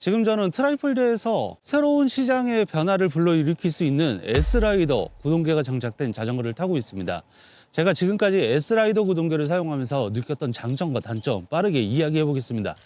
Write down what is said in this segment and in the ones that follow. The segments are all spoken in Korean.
지금 저는 트라이폴드에서 새로운 시장의 변화를 불러일으킬 수 있는 S라이더 구동계가 장착된 자전거를 타고 있습니다. 제가 지금까지 S라이더 구동계를 사용하면서 느꼈던 장점과 단점 빠르게 이야기해 보겠습니다.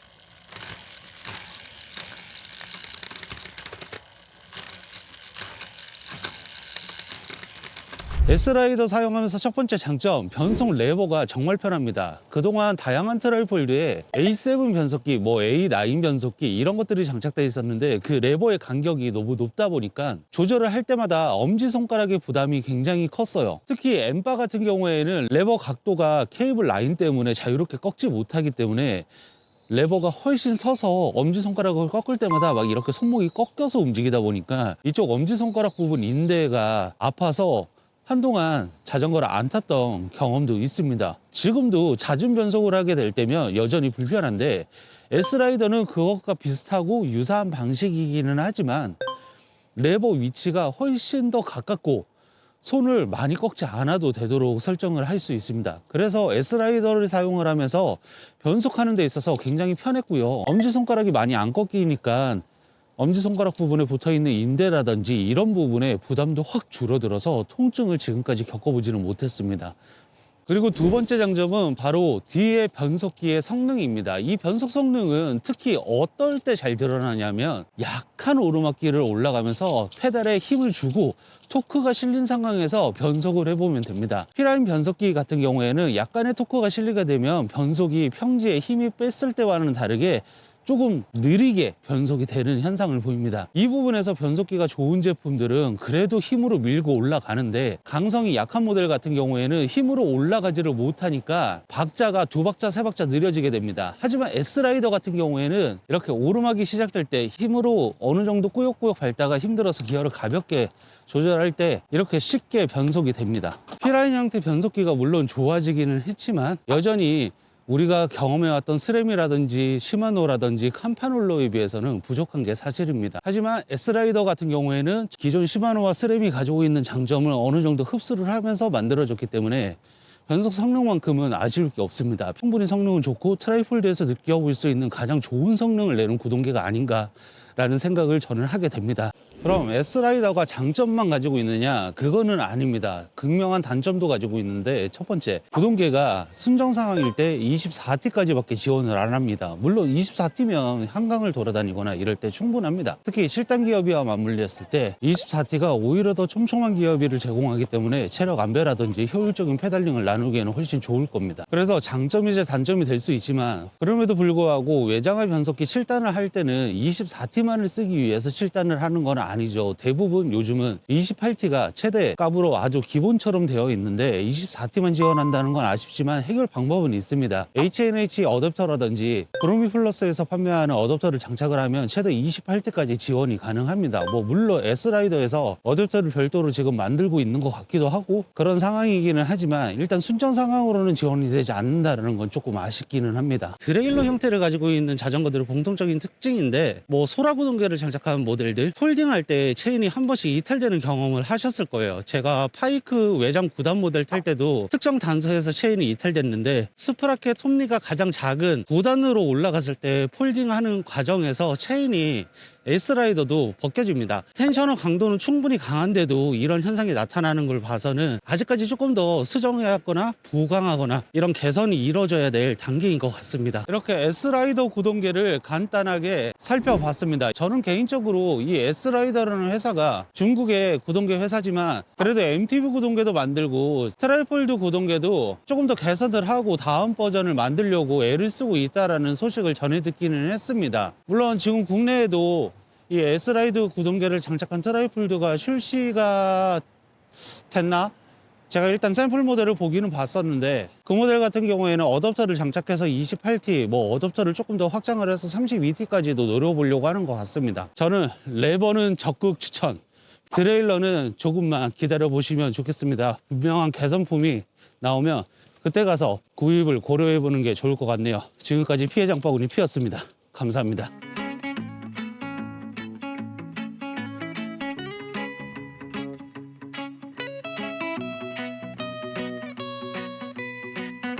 S라이더 사용하면서 첫 번째 장점, 변속 레버가 정말 편합니다. 그동안 다양한 트라이폴드에 A7 변속기, A9 변속기 이런 것들이 장착되어 있었는데 그 레버의 간격이 너무 높다 보니까 조절을 할 때마다 엄지손가락의 부담이 굉장히 컸어요. 특히 M바 같은 경우에는 레버 각도가 케이블 라인 때문에 자유롭게 꺾지 못하기 때문에 레버가 훨씬 서서 엄지손가락을 꺾을 때마다 막 이렇게 손목이 꺾여서 움직이다 보니까 이쪽 엄지손가락 부분 인대가 아파서 한동안 자전거를 안 탔던 경험도 있습니다. 지금도 잦은 변속을 하게 될 때면 여전히 불편한데 S라이더는 그것과 비슷하고 유사한 방식이기는 하지만 레버 위치가 훨씬 더 가깝고 손을 많이 꺾지 않아도 되도록 설정을 할 수 있습니다. 그래서 S라이더를 사용을 하면서 변속하는 데 있어서 굉장히 편했고요. 엄지손가락이 많이 안 꺾이니까 엄지손가락 부분에 붙어있는 인대라든지 이런 부분에 부담도 확 줄어들어서 통증을 지금까지 겪어보지는 못했습니다. 그리고 두 번째 장점은 바로 뒤에 변속기의 성능입니다. 이 변속 성능은 특히 어떨 때 잘 드러나냐면 약한 오르막길을 올라가면서 페달에 힘을 주고 토크가 실린 상황에서 변속을 해보면 됩니다. P라인 변속기 같은 경우에는 약간의 토크가 실리게 되면 변속이 평지에 힘이 뺐을 때와는 다르게 조금 느리게 변속이 되는 현상을 보입니다. 이 부분에서 변속기가 좋은 제품들은 그래도 힘으로 밀고 올라가는데 강성이 약한 모델 같은 경우에는 힘으로 올라가지를 못하니까 박자가 두 박자 세 박자 느려지게 됩니다. 하지만 S라이더 같은 경우에는 이렇게 오르막이 시작될 때 힘으로 어느 정도 꾸역꾸역 밟다가 힘들어서 기어를 가볍게 조절할 때 이렇게 쉽게 변속이 됩니다. P라인 형태 변속기가 물론 좋아지기는 했지만 여전히 우리가 경험해왔던 스램이라든지 시마노라든지 캄파놀로에 비해서는 부족한 게 사실입니다. 하지만 S라이더 같은 경우에는 기존 시마노와 스램이 가지고 있는 장점을 어느 정도 흡수를 하면서 만들어졌기 때문에 변속 성능만큼은 아쉬울 게 없습니다. 충분히 성능은 좋고 트라이폴드에서 느껴볼 수 있는 가장 좋은 성능을 내는 구동계가 아닌가라는 생각을 저는 하게 됩니다. 그럼 S라이더가 장점만 가지고 있느냐? 그거는 아닙니다. 극명한 단점도 가지고 있는데 첫 번째, 구동계가 순정 상황일 때 24T까지밖에 지원을 안 합니다. 물론 24T면 한강을 돌아다니거나 이럴 때 충분합니다. 특히 7단 기어비와 맞물렸을 때 24T가 오히려 더 촘촘한 기어비를 제공하기 때문에 체력 안배라든지 효율적인 페달링을 나누기에는 훨씬 좋을 겁니다. 그래서 장점이자 단점이 될 수 있지만 그럼에도 불구하고 외장하 변속기 7단을 할 때는 24T만을 쓰기 위해서 7단을 하는 건 아니죠. 대부분 요즘은 28T가 최대 값으로 아주 기본처럼 되어 있는데 24T만 지원한다는 건 아쉽지만 해결 방법은 있습니다. HNH 어댑터라든지 브로미 플러스에서 판매하는 어댑터를 장착을 하면 최대 28T까지 지원이 가능합니다. 물론 S라이더에서 어댑터를 별도로 지금 만들고 있는 것 같기도 하고 그런 상황이기는 하지만 일단 순정 상황으로는 지원이 되지 않는다는 건 조금 아쉽기는 합니다. 드레일러 형태를 가지고 있는 자전거들의 공통적인 특징인데 소라 구동계를 장착한 모델들 폴딩할 때 체인이 한 번씩 이탈되는 경험을 하셨을 거예요. 제가 파이크 외장 9단 모델 탈 때도 특정 단서에서 체인이 이탈됐는데 스프라켓 톱니가 가장 작은 9단으로 올라갔을 때 폴딩하는 과정에서 체인이 S라이더도 벗겨집니다. 텐셔너 강도는 충분히 강한데도 이런 현상이 나타나는 걸 봐서는 아직까지 조금 더 수정해야거나 보강하거나 이런 개선이 이루어져야 될 단계인 것 같습니다. 이렇게 S라이더 구동계를 간단하게 살펴봤습니다. 저는 개인적으로 이 S라이더라는 회사가 중국의 구동계 회사지만 그래도 MTB 구동계도 만들고 트라이폴드 구동계도 조금 더 개선을 하고 다음 버전을 만들려고 애를 쓰고 있다는 소식을 전해 듣기는 했습니다. 물론 지금 국내에도 이 S라이더 구동계를 장착한 트라이폴드가 출시가 됐나? 제가 일단 샘플 모델을 보기는 봤었는데 그 모델 같은 경우에는 어댑터를 장착해서 28T, 어댑터를 조금 더 확장을 해서 32T까지도 노려보려고 하는 것 같습니다. 저는 레버는 적극 추천, 트레일러는 조금만 기다려 보시면 좋겠습니다. 분명한 개선품이 나오면 그때 가서 구입을 고려해 보는 게 좋을 것 같네요. 지금까지 피해 장바구니 피었습니다. 감사합니다.